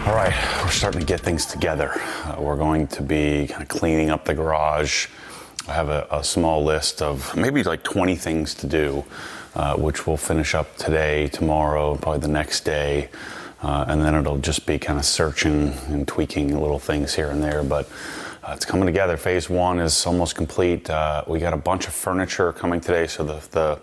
All right, we're starting to get things together. We're going to be kind of cleaning up the garage. I have a small list of maybe like 20 things to do, which we'll finish up today, tomorrow, probably the next day. And then it'll just be kind of searching and tweaking little things here and there. But it's coming together. Phase one is almost complete. We got a bunch of furniture coming today. So the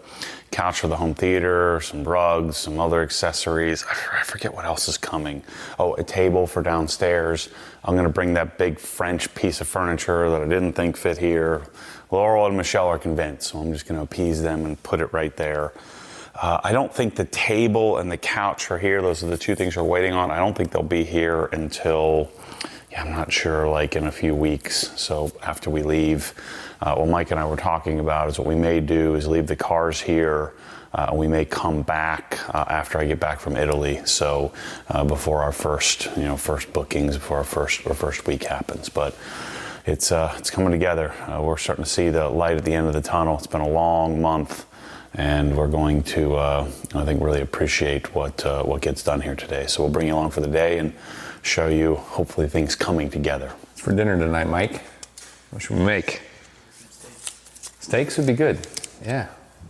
couch for the home theater, some rugs, some other accessories. I forget what else is coming. Oh, a table for downstairs. I'm going to bring that big French piece of furniture that I didn't think fit here. Laurel and Michelle are convinced, so I'm just going to appease them and put it right there. I don't think the table and the couch are here. Those are the two things we're waiting on. I don't think they'll be here until, I'm not sure, like in a few weeks. So after we leave, what Mike and I were talking about is what we may do is leave the cars here. We may come back after I get back from Italy. So before our first bookings, before our first week happens. But it's coming together. We're starting to see the light at the end of the tunnel. It's been a long month, and we're going to, I think, really appreciate what gets done here today. So we'll bring you along for the day and show you, hopefully, things coming together. What's for dinner tonight, Mike? What should we make? Steaks would be good. Yeah,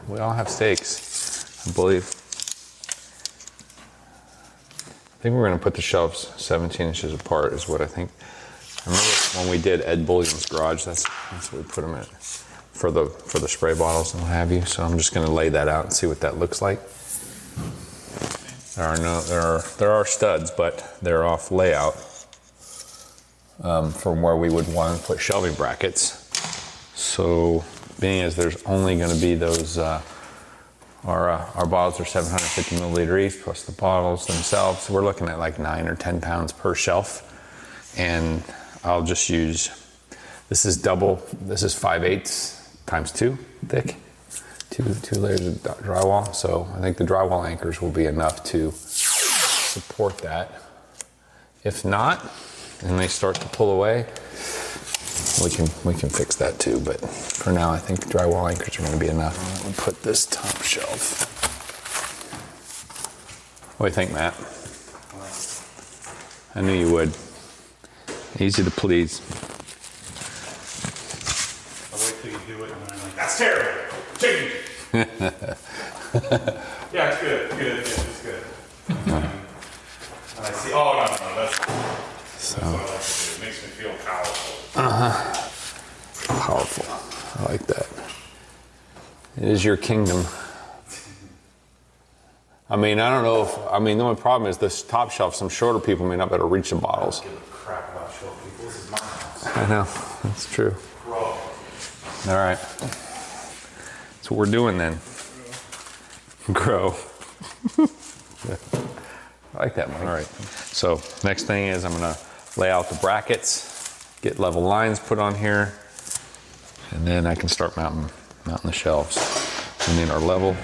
we all have steaks, I believe. I think we're going to put the shelves 17 inches apart is what I think. I remember when we did Ed Bullion's garage, that's what we put them in for the spray bottles and what have you. So I'm just going to lay that out and see what that looks like. There are studs, but they're off layout from where we would want to put shelving brackets. So being as there's only going to be those, our bottles are 750 milliliter each plus the bottles themselves. We're looking at like 9 or 10 pounds per shelf. And I'll just use, this is 5/8 times 2 thick, two layers of drywall. So I think the drywall anchors will be enough to support that. If not, and they start to pull away, we can fix that too. But for now, I think drywall anchors are going to be enough. We'll put this top shelf. What do you think, Matt? I knew you would. Easy to please. I'll wait till you do it, and then I'm like, that's terrible. Change. Yeah, it's good. It's good. And I see. Oh no, that's what I like to do. It makes me feel powerful. Powerful. I like that. It is your kingdom. I mean, I don't know if. I mean, the only problem is this top shelf. Some shorter people may not be able to reach the bottles. I don't give a crap about short people. This is my house. I know. That's true. Grow. All right. That's what we're doing then. Grow. I like that, Mike. All right. So next thing is I'm going to lay out the brackets, get level lines put on here, and then I can start mounting the shelves. We need our level.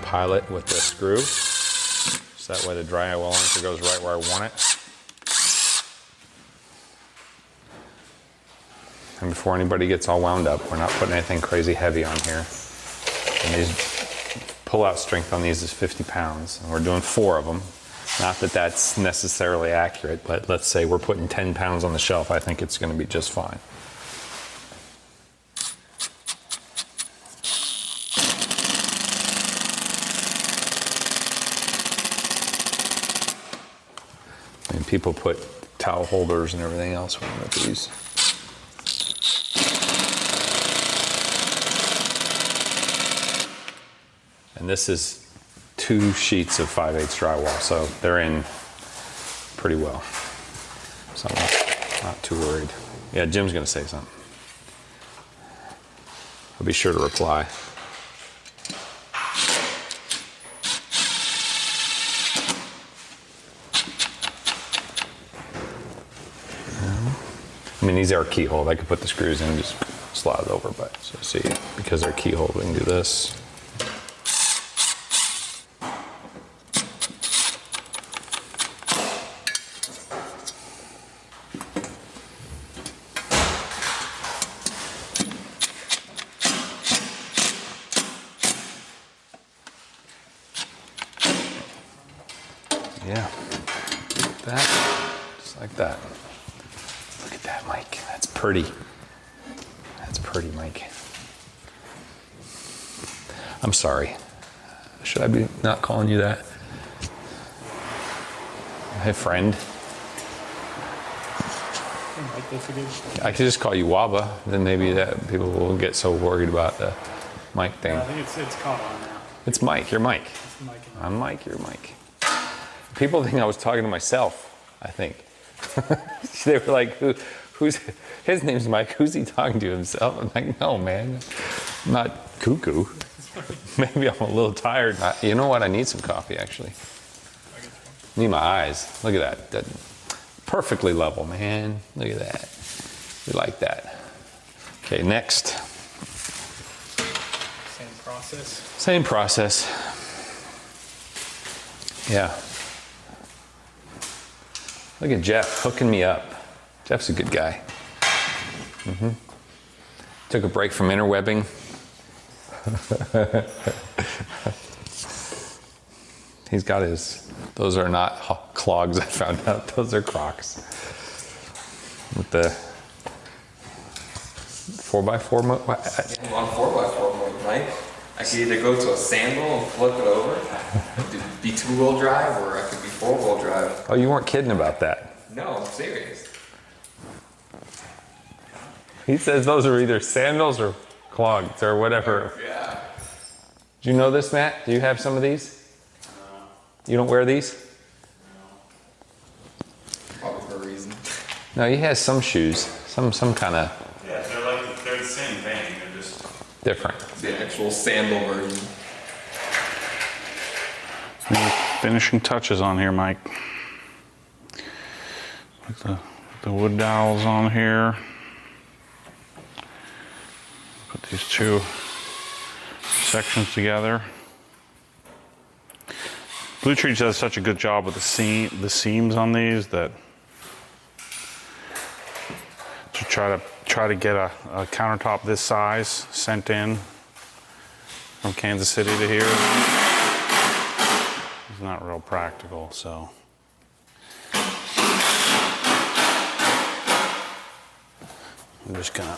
Pilot with the screw, so that way the drywall anchor goes right where I want it. And before anybody gets all wound up, we're not putting anything crazy heavy on here. And these pull-out strength on these is 50 pounds, and we're doing 4 of them. Not that that's necessarily accurate, but let's say we're putting 10 pounds on the shelf, I think it's going to be just fine. And people put towel holders and everything else with these. And this is 2 sheets of 5/8 drywall, so they're in pretty well. So I'm not too worried. Yeah, Jim's gonna say something. I'll be sure to reply. I mean, these are keyhole. I could put the screws in and just slide it over, but so see, because they're keyhole, we can do this. Yeah, that, just like that. Look at that, Mike. That's pretty. That's pretty, Mike. I'm sorry. Should I be not calling you that? Hey, friend. I could just call you Waba. Then maybe that people won't get so worried about the Mike thing. I think it's caught on now. It's Mike. You're Mike. It's Mike and I'm Mike. You're Mike. People think I was talking to myself, I think. They were like, who's his name's Mike, who's he talking to, himself? I'm like, no, man, I'm not cuckoo. Maybe I'm a little tired. You know what, I need some coffee, actually. Need my eyes. Look at that. Perfectly level, man. Look at that. We like that. Okay, next. Same process. Same process. Yeah. Look at Jeff hooking me up. Jeff's a good guy. Took a break from interwebbing. He's got his, those are not clogs, I found out. Those are Crocs. With the 4x4 mode. On 4x4 mode, Mike. I could either go to a sandal and flip it over, be 2-wheel drive, or I could be 4-wheel drive. Oh, you weren't kidding about that. No, I'm serious. He says those are either sandals or clogs or whatever. Yeah. Do you know this, Matt? Do you have some of these? No. You don't wear these? Probably for a reason. No, he has some shoes. Some kind of Yeah, they're the same thing. They're just different. The actual sandal version. any finishing touches on here, Mike. Put the wood dowels on here. Put these 2 sections together. Blue Tree does such a good job with the seams on these that to try to get a countertop this size sent in from Kansas City to here is not real practical. So I'm just gonna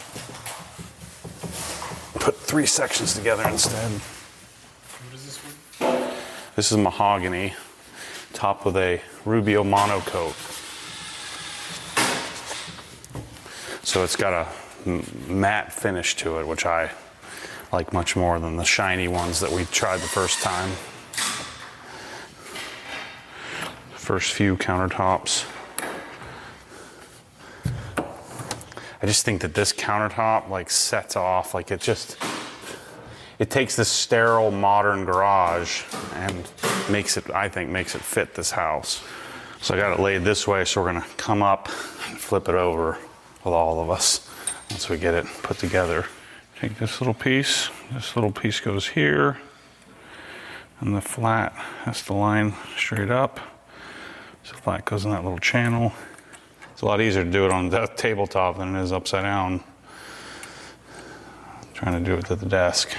put 3 sections together instead. What is this one? This is mahogany, topped with a Rubio monocoat. So it's got a matte finish to it, which I like much more than the shiny ones that we tried the first time. First few countertops. I just think that this countertop like sets off, like it takes this sterile modern garage and makes it, I think, makes it fit this house. So I got it laid this way, so we're gonna come up and flip it over with all of us once we get it put together. Take this little piece goes here, and the flat has to line straight up. So flat goes in that little channel. It's a lot easier to do it on the tabletop than it is upside down. I'm trying to do it to the desk.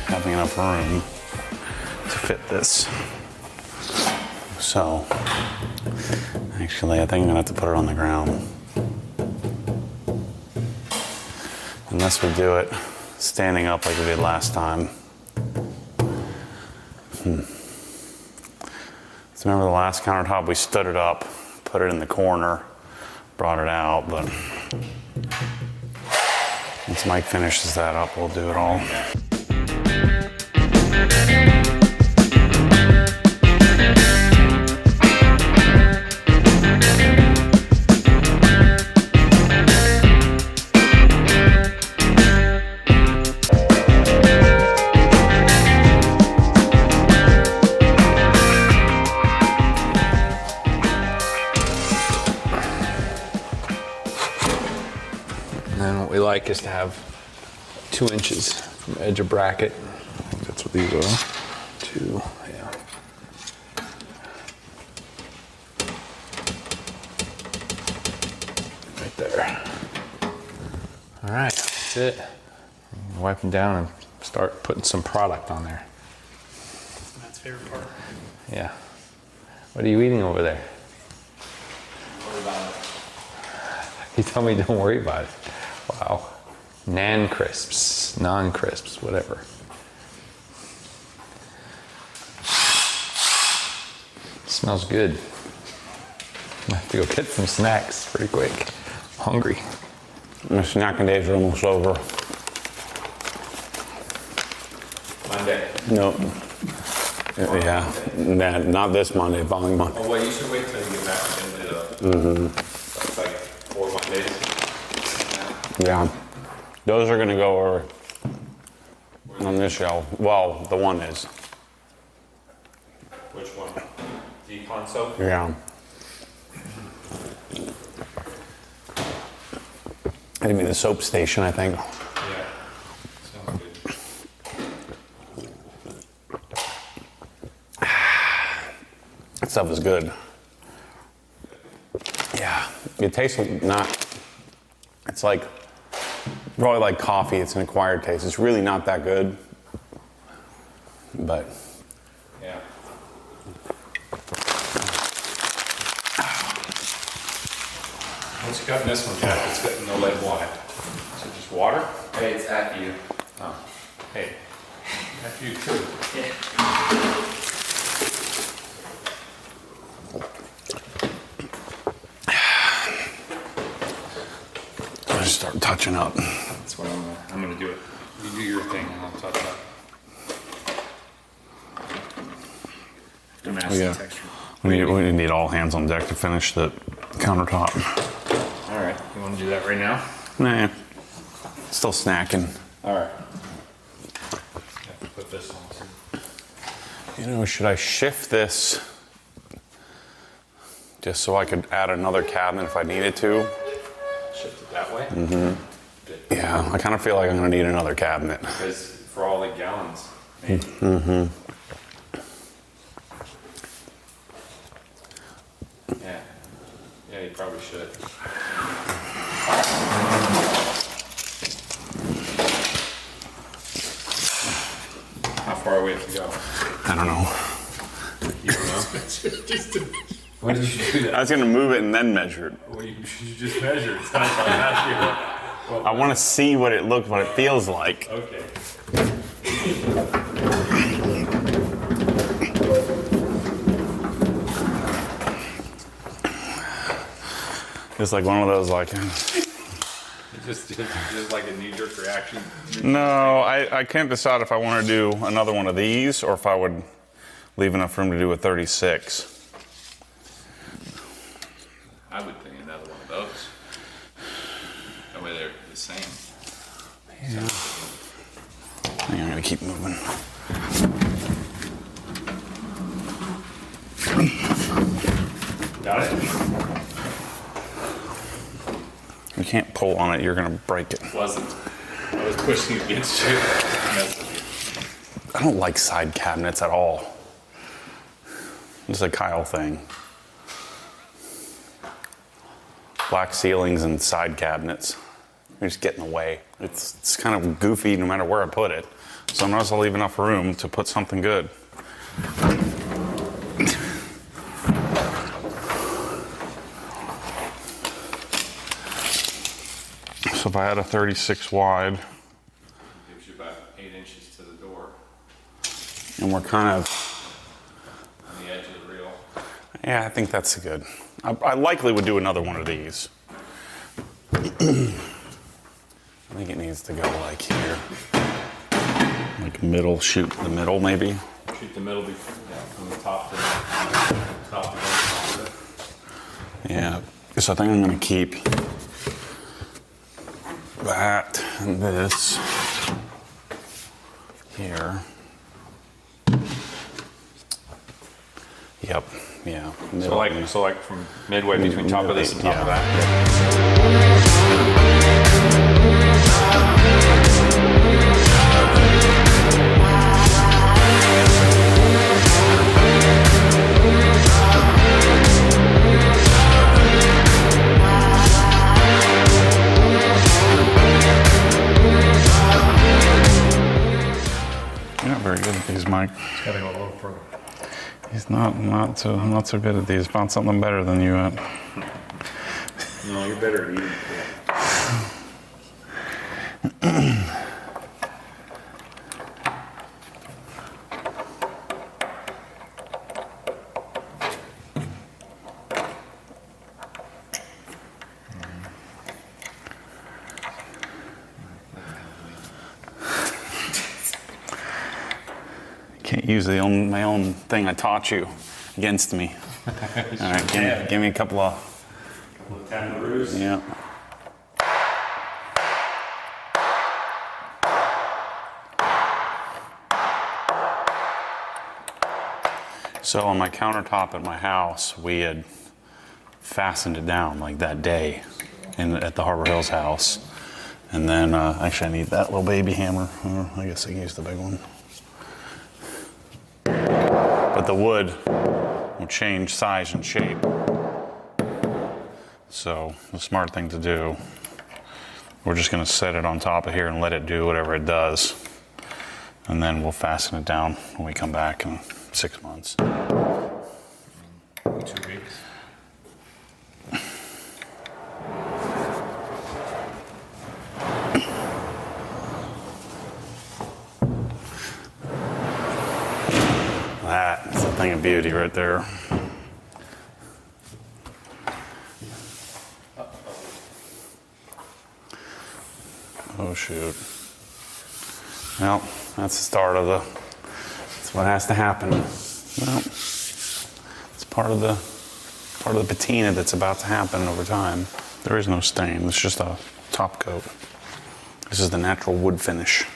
Having enough room to fit this. So I Actually, I think I'm gonna have to put it on the ground. Unless we do it standing up like we did last time. So remember the last countertop, we stood it up, put it in the corner, brought it out, but once Mike finishes that up, we'll do it all. And then what we like is to have 2 inches from edge of bracket. I think that's what these are. 2, yeah. Right there. All right, that's it. Wipe them down and start putting some product on there. Matt's favorite part. Yeah. What are you eating over there? What about it? He told me don't worry about it. Wow. Non crisps, whatever. Smells good. I have to go get some snacks pretty quick. I'm hungry. My snacking days are almost over. Monday. No. Yeah, nah, not this Monday, following Monday. Oh, well, you should wait till you get back into the, that's like 4 Mondays. Yeah, those are gonna go over on this shelf. Well, the one is. Which one? Decon soap? Yeah. It'd be the soap station, I think. Yeah. Sounds good. That stuff is good. Yeah, it tastes not. It's like probably like coffee. It's an acquired taste. It's really not that good, but Yeah. What's you got in this one, Jack? It's got no lead wine. Is it just water? Hey, it's at you. Oh. Hey. At you too. I just start touching up. That's what I'm gonna do it. You do your thing and I'll touch up. To match Yeah. the texture. We need all hands on deck to finish the countertop. All right. You want to do that right now? Nah, still snacking. All right. Have to put this on. You know, should I shift this just so I could add another cabinet if I needed to? Shift it that way. Yeah, I kind of feel like I'm gonna need another cabinet. Because for all the gallons. Maybe. Yeah. Yeah, you probably should. How far away to go? I don't know. You don't know? When did you do I that? was gonna move it and then measure it. Well, you just measured. It's not I'm asking you. I want to see what it feels like. Okay. It's like one of those like. Just like a knee-jerk reaction. No, I can't decide if I want to do another one of these or if I would leave enough room to do a 36. I would think another one of those. That way they're the same. Yeah. I think I'm gonna keep moving. Got it? You can't pull on it, you're gonna break it. Wasn't. I was pushing against you. Mess with you. I don't like side cabinets at all. It's a Kyle thing. Black ceilings and side cabinets. They just get in the way. It's kind of goofy no matter where I put it. Sometimes I'll leave enough room to put something good. So if I had a 36 wide, Gives you about 8 inches to the door and we're kind of, on the edge of the reel. yeah, I think that's good. I likely would do another one of these. I think it needs to go like here. Like middle, shoot the middle maybe. Shoot the middle from the top to the top. Yeah, so I think I'm gonna keep that and this here. Yep, yeah. So like from midway between top of this and top of Yeah. that. You're not very good at these, Mike. Gotta go a little further. He's not so good at these. Found something better than you at. No, you're better at eating. Can't use my own thing I taught you against me. All right, give me a couple of. Kangaroos. Yeah. So on my countertop at my house, we had fastened it down like that day at the Harbor Hills house. And then, actually I need that little baby hammer. I guess I can use the big one. But the wood will change size and shape. So the smart thing to do, we're just gonna set it on top of here and let it do whatever it does. And then we'll fasten it down when we come back in 6 months. 2 weeks. That's a thing of beauty right there. Oh shoot. Well, that's the start of that's what has to happen. Well, it's part of the patina that's about to happen over time. There is no stain, it's just a top coat. This is the natural wood finish. I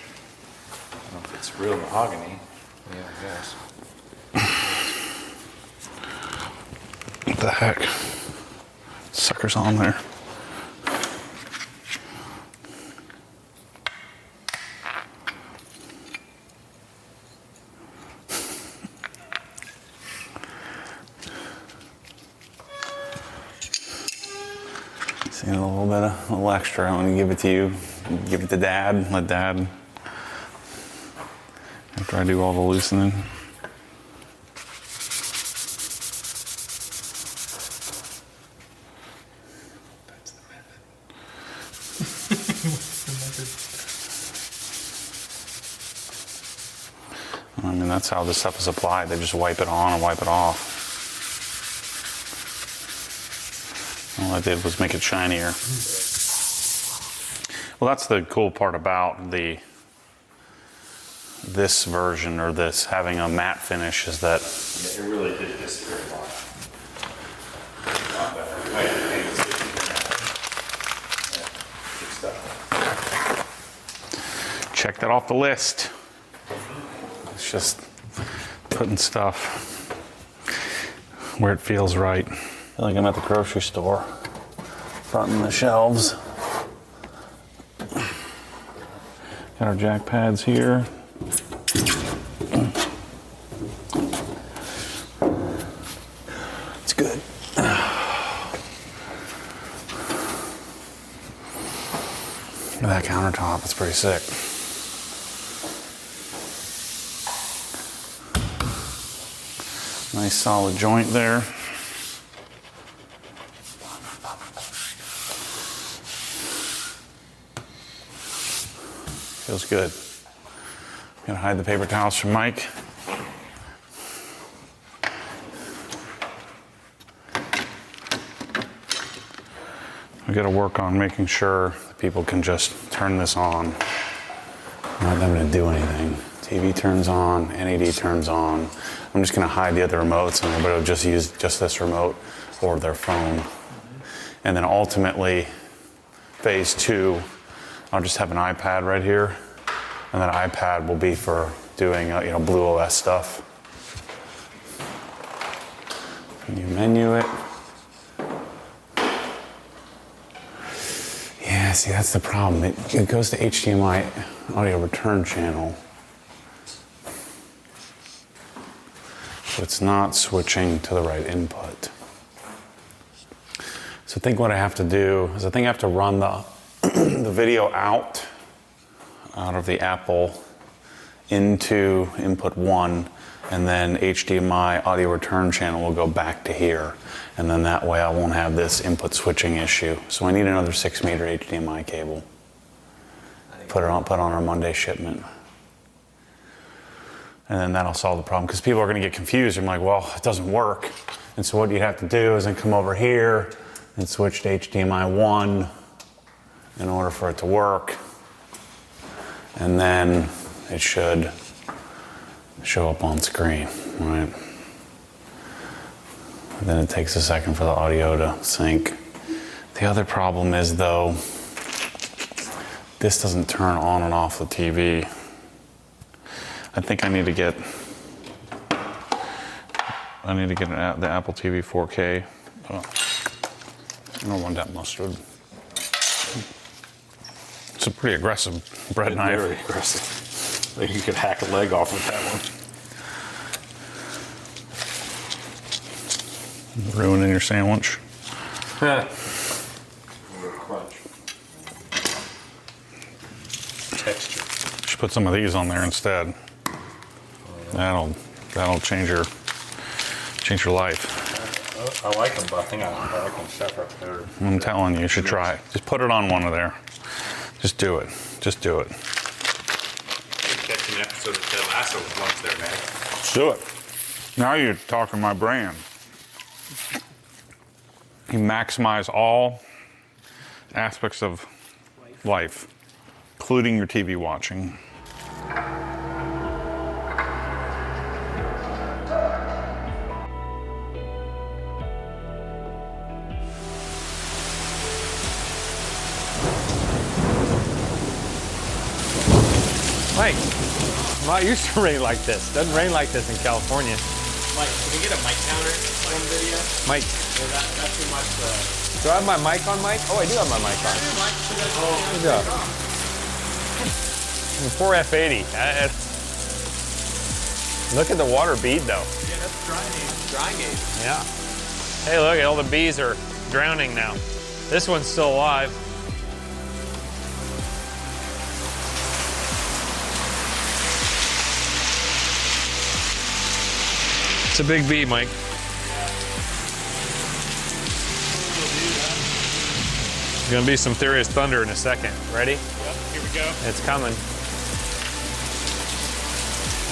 don't know if it's real mahogany. Yeah, I guess. What the heck? Sucker's on there. See, a little extra. I'm gonna give it to you. Give it to Dad. Let Dad. After I do all the loosening. That's the method. I mean, that's how this stuff is applied. They just wipe it on and wipe it off. All I did was make it shinier. Well, that's the cool part about this version or this having a matte finish is that Yeah, it really did disappear a lot. A lot better. Oh, yeah, paint sticky. Yeah, good stuff. check that off the list. It's just putting stuff where it feels right. I feel like I'm at the grocery store, fronting the shelves. Got our jack pads here. It's good. Look at that countertop, it's pretty sick. Nice solid joint there. Feels good. Gonna hide the paper towels from Mike. We gotta work on making sure that people can just turn this on. Not having to do anything. TV turns on, NAD turns on. I'm just gonna hide the other remotes and everybody will just use just this remote or their phone. And then ultimately, phase 2, I'll just have an iPad right here. And that iPad will be for doing Blue OS stuff. And you menu it. Yeah, see, that's the problem. It goes to HDMI audio return channel. So it's not switching to the right input. So I think what I have to do is I have to run the the video out of the Apple into input 1, and then HDMI audio return channel will go back to here. And then that way I won't have this input switching issue. So I need another 6-meter HDMI cable. Put on our Monday shipment. And then that'll solve the problem, because people are going to get confused. I'm like, well, it doesn't work. And so what you'd have to do is then come over here and switch to HDMI 1 in order for it to work. And then it should show up on screen, right? And then it takes a second for the audio to sync. The other problem is, though, this doesn't turn on and off the TV. I think I need to get the Apple TV 4K. Oh, I don't want that mustard. It's a pretty aggressive bread knife. Very aggressive. I think you could hack a leg off with that one. Ruining your sandwich. Crunch. Texture. Should put some of these on there instead. That'll change your life. I like them, but I think I like them separate. I'm telling you, you should try it. Just put it on one of there. Just do it. Just do it. Catch an episode of Ted Lasso once there, man. Let's do it. Now you're talking my brand. You maximize all aspects of life, including your TV watching. Mike, it's not used to rain like this. Doesn't rain like this in California. Mike, can we get a mic counter on video? Mike, Or that's too much. do I have my mic on, Mike? Oh, I do have my mic on. Good job. Poor F80. Look at the water bead, though. Yeah, that's drying age. Yeah. Hey, look, all the bees are drowning now. This one's still alive. It's a big bee, Mike. There's gonna be some serious thunder in a second. Ready? Yep, here we go. It's coming.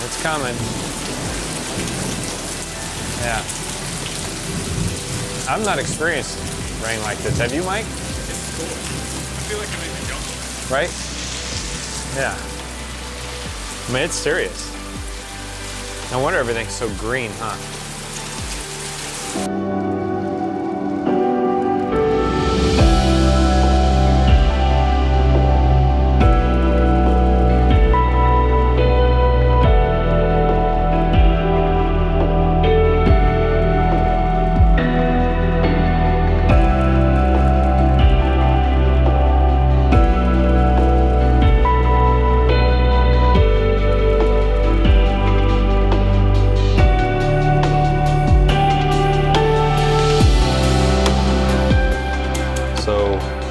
It's coming. Yeah. I'm not experienced rain like this. Have you, Mike? It's cool. I feel like I'm in the jungle. Right? Yeah. I mean, it's serious. No wonder everything's so green, huh?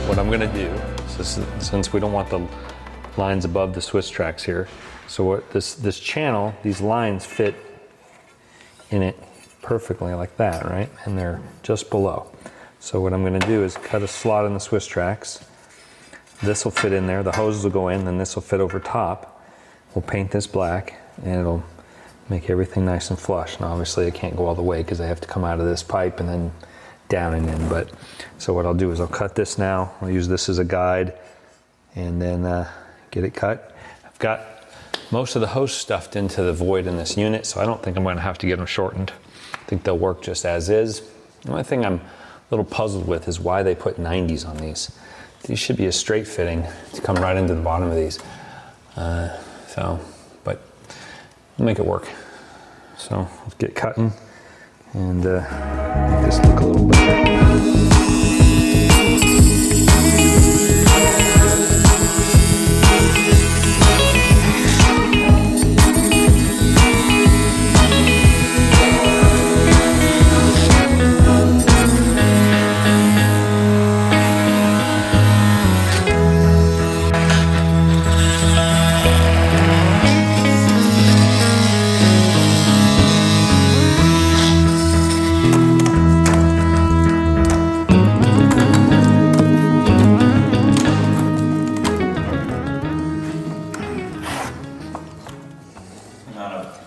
What I'm gonna do, since we don't want the lines above the Swiss tracks here, so what this channel, these lines fit in it perfectly like that, right? And they're just below. So what I'm gonna do is cut a slot in the Swiss tracks. This will fit in there. The hoses will go in, then this will fit over top. We'll paint this black, and it'll make everything nice and flush. Now obviously it can't go all the way because I have to come out of this pipe and then down and in. But so what I'll do is I'll cut this now. I'll use this as a guide and then get it cut. I've got most of the hose stuffed into the void in this unit, so I don't think I'm going to have to get them shortened. I think they'll work just as is. The only thing I'm a little puzzled with is why they put 90s on these. These should be a straight fitting to come right into the bottom of these. But we'll make it work. So let's get cutting and make this look a little better. Amount of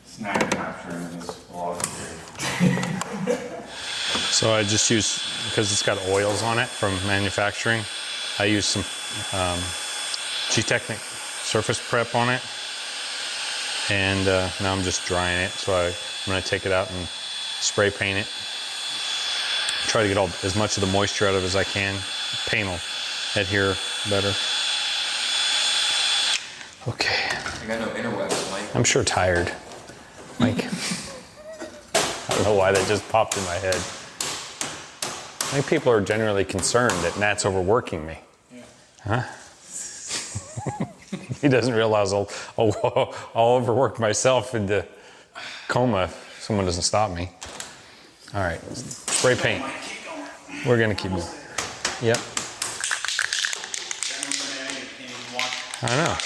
snack capture in this vlog here. So I just use, because it's got oils on it from manufacturing, I use some G-Technic surface prep on it. And now I'm just drying it. So I'm gonna take it out and spray paint it. Try to get as much of the moisture out of it as I can. Paint will adhere better. Okay. I got no interwebs, Mike. I'm sure tired, Mike. I don't know why that just popped in my head. I think people are generally concerned that Nat's overworking me. Yeah. Huh? He doesn't realize I'll overwork myself into coma if someone doesn't stop me. All right, spray paint. We're gonna keep moving. Yep. I know.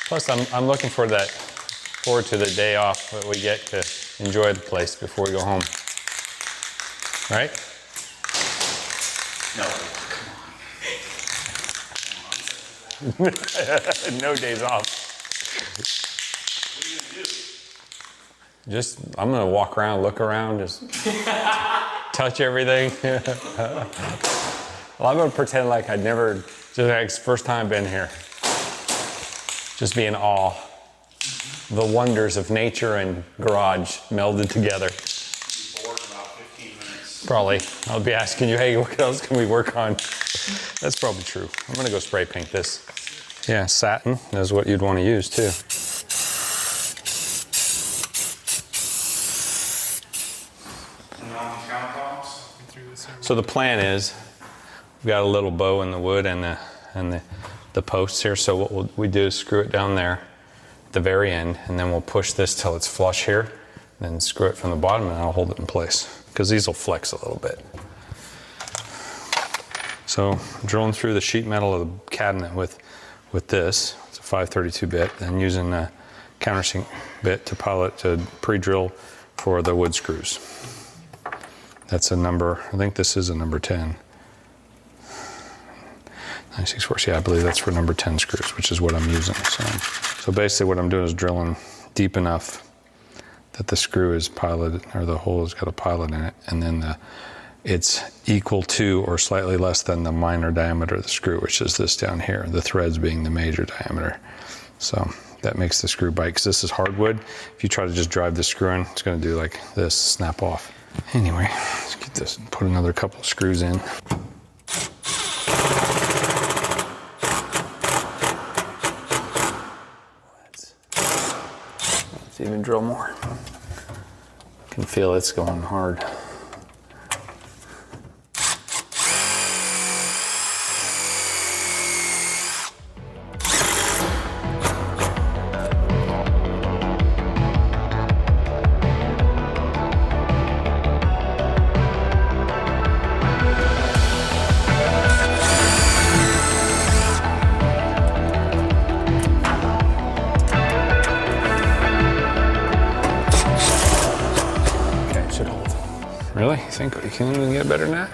Plus, I'm looking forward to the day off that we get to enjoy the place before we go home. Right? No. No days off. What are you gonna do? Just, I'm gonna walk around, look around, just touch everything. Well, I'm gonna pretend like I'd never, just like it's the first time I've been here. Just be in awe. The wonders of nature and garage melded together. Be bored in about 15 minutes. Probably. I'll be asking you, hey, what else can we work on? That's probably true. I'm gonna go spray paint this. Yeah, satin is what you'd want to use too. And on the countertops? So the plan is, we've got a little bow in the wood and the posts here. So what we do is screw it down there at the very end, and then we'll push this till it's flush here, then screw it from the bottom, and I'll hold it in place because these will flex a little bit. So drilling through the sheet metal of the cabinet with this, it's a 532 bit, and using a countersink bit to pilot to pre-drill for the wood screws. That's a number, I think this is a number 10. 964, yeah, I believe that's for number 10 screws, which is what I'm using. So basically what I'm doing is drilling deep enough that the screw is piloted, or the hole has got a pilot in it, and then it's equal to or slightly less than the minor diameter of the screw, which is this down here, the threads being the major diameter. So that makes the screw bite, because this is hardwood. If you try to just drive the screw in, it's going to do like this, snap off. Anyway, let's get this and put another couple of screws in. Let's even drill more. I can feel it's going hard. Should hold. Really? You think we can even get better than that? I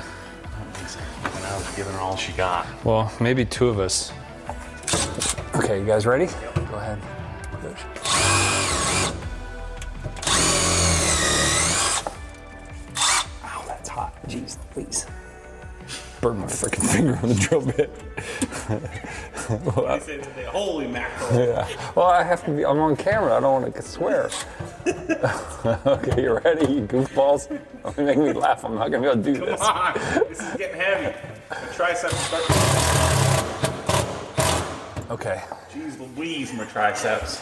don't think so. And I was giving her all she got. Well, maybe two of us. Okay, you guys ready? Go ahead. Ow, that's hot. Jeez, please. Burn my freaking finger on the drill bit. Holy mackerel. Yeah. Well, I have to be, I'm on camera. I don't want to swear. Okay, you ready, you goofballs? Don't make me laugh. I'm not going to be able to do this. Come on, this is getting heavy. My triceps start. Okay. Jeez Louise, my triceps.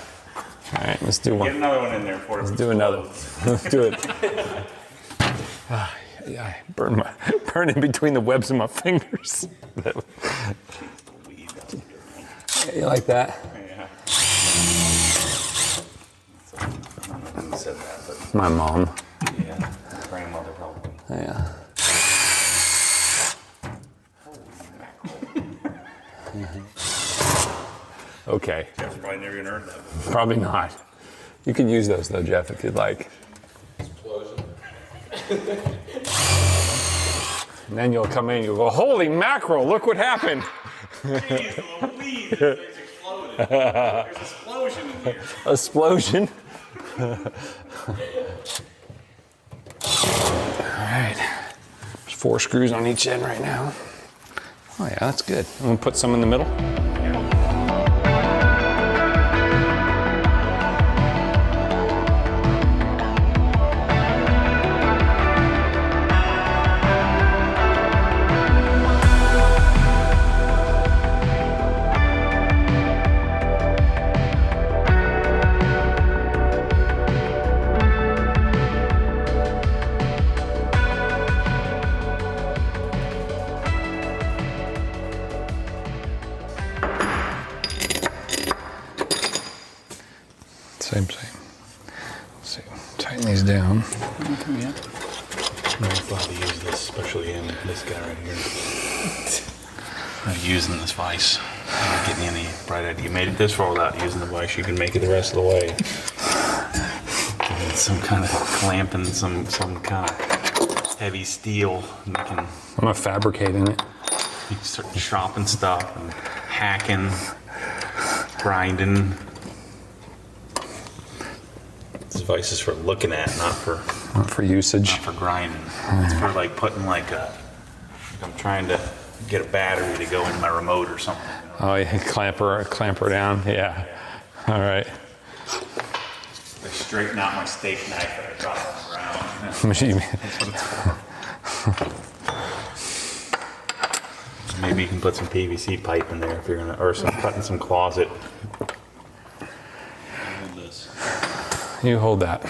All right, let's do one. Get another one in there for us. Let's do another. Let's do it. Yeah, I burn in between the webs of my fingers. You like that? Yeah. Who said that, but My mom. yeah, my grandmother probably. Yeah. Okay. Jeff's probably never even heard that. Probably not. You can use those though, Jeff, if you'd like. And then you'll come in and you'll go, holy mackerel, look what happened. Jeez Louise, this thing's exploded. There's an explosion in here. Explosion. All right. There's 4 screws on each end right now. Oh yeah, that's good. I'm gonna put some in the middle. Same. Let's see. Tighten these down. I'm glad to use this, especially in this guy right here. Using this vise. Getting any bright idea. You made it this far without using the vise. You can make it the rest of the way. Some kind of clamping, some kind of heavy steel. Making, I'm gonna fabricate in it. you start chopping stuff and hacking, grinding. This vise is for looking at, not for usage. not for grinding. It's for like putting like I'm trying to get a battery to go in my remote or something. Oh, yeah, clamp her down. Yeah. All right. They straighten out my steak knife that I dropped on the ground. Machine. That's what it's for. Maybe you can put some PVC pipe in there if you're gonna, or some cut in some closet. Hold this. You hold that.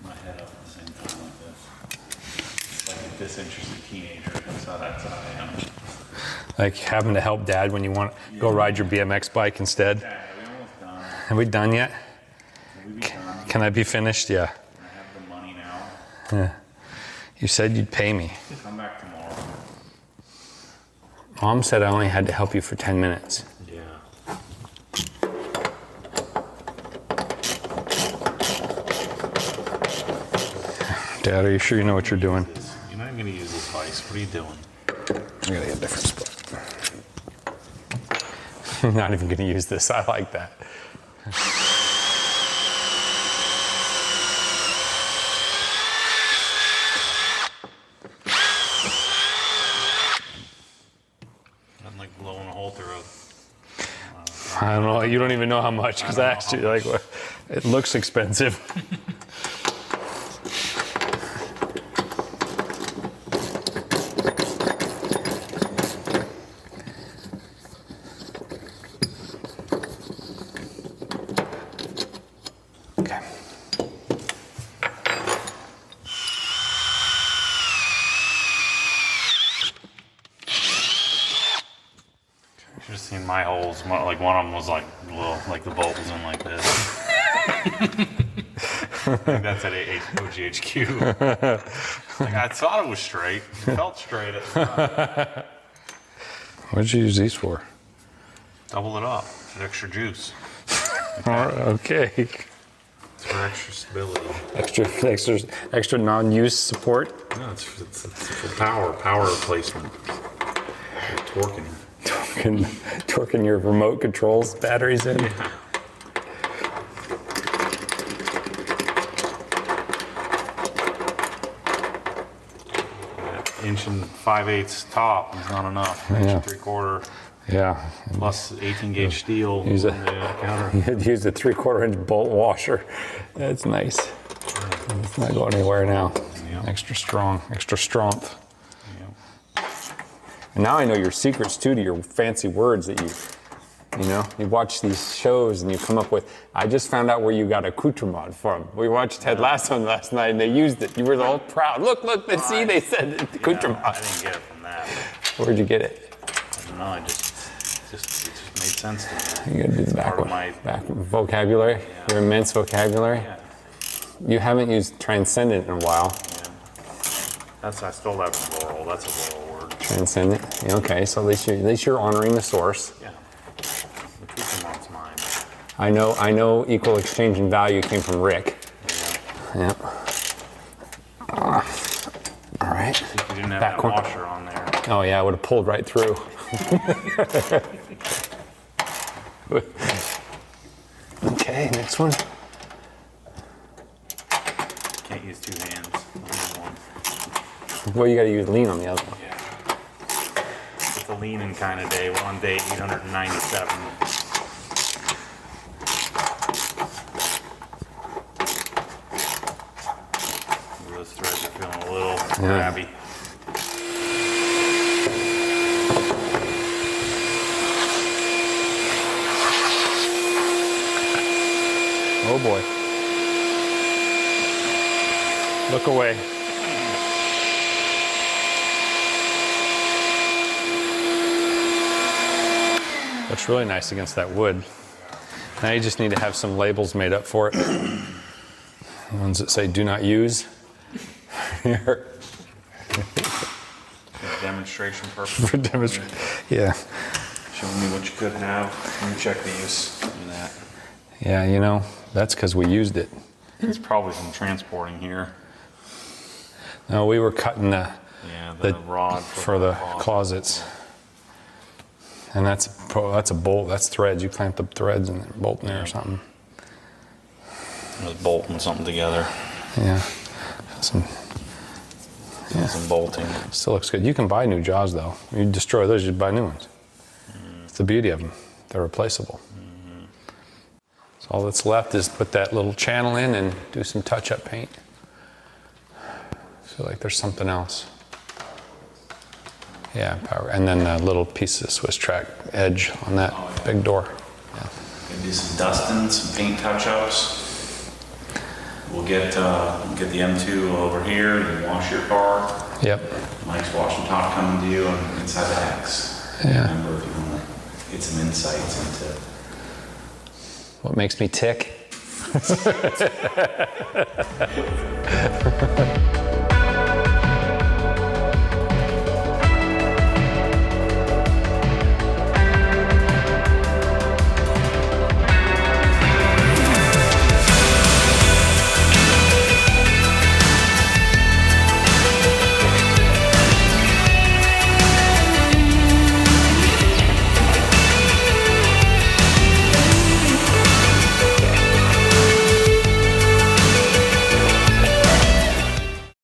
My head up at the same time like this. Like a disinterested teenager. That's how I am. Like having to help Dad when you want to go ride your BMX bike instead. Yeah, we almost done. Have we done yet? We be done. Can I be finished? Yeah. I have the money now. You said you'd pay me. Come back tomorrow. Mom said I only had to help you for 10 minutes. Yeah. Dad, are you sure you know what you're doing? You're not gonna use this vice. What are you doing? I'm gonna get a different spot. I'm not even gonna use this. I like that. I'm like blowing a hole through it. I don't know. You don't even know how much because I asked you. Like, it looks expensive. Okay. You should have seen my holes. Like one of them was like little, like the bolt was in like this. I think that's at OGHQ. Like I thought it was straight. It felt straight at the time. What did you use these for? Double it up. Get extra juice. All right, okay. It's For extra stability. Extra non-use support. No, it's for power replacement. Torquing your remote controls batteries in. Inch and 5/8 top is not enough. Inch and 3/4 Yeah. plus 18 gauge steel Use on the counter. You use a 3/4 inch bolt washer. That's nice. It's not going anywhere now. Yeah. Extra strong, extra strength. Yeah. And now I know your secrets too to your fancy words that you watch these shows and you come up with. I just found out where you got accoutrement from. We watched Ted Lasso last night and they used it. You were all proud. Look, they said accoutrement. I didn't get it from that. Where'd you get it? I don't know. It just made sense to me. You gotta do the back Part of one. my Back vocabulary, your immense vocabulary. yeah. You haven't used transcendent in a while. I stole that from Laurel. That's a Laurel word. Transcendent. Yeah, okay, so at least you're honoring the source. Yeah. Accoutrement mine. I know equal exchange and value came from Rick. Yeah. All right. If you didn't have Back that one. washer on there. Oh yeah, I would have pulled right through. Okay, next one. Can't use two hands. Only one. Well, you got to use lean on the other one. Yeah. It's a leaning kind of day. We're on day 897. Those threads are feeling a little grabby. Oh boy. Look away. Looks really nice against that wood. Now you just need to have some labels made up for it. Ones that say do not use. Here. For demonstration purposes. For demonstration. Yeah. Showing me what you could have. Let me check the use in that. Yeah, that's because we used it. There's probably some transporting here. No, we were cutting the Rod for the closets. And that's a bolt. That's threads. You clamp the threads and bolt in there or something. I was bolting something together. Yeah. Some bolting. still looks good. You can buy new jaws though. You destroy those, you buy new ones. It's the beauty of them. They're replaceable. So all that's left is put that little channel in and do some touch-up paint. I feel like there's something else. Yeah, power. And then a little piece of Swiss track edge on that big door. Yeah. Gonna do some dusting, some paint touch-ups. We'll get the M2 over here and wash your car. Yep. Mike's washing top coming to you on inside the X. Yeah. Remember, if you want to get some insights into What makes me tick?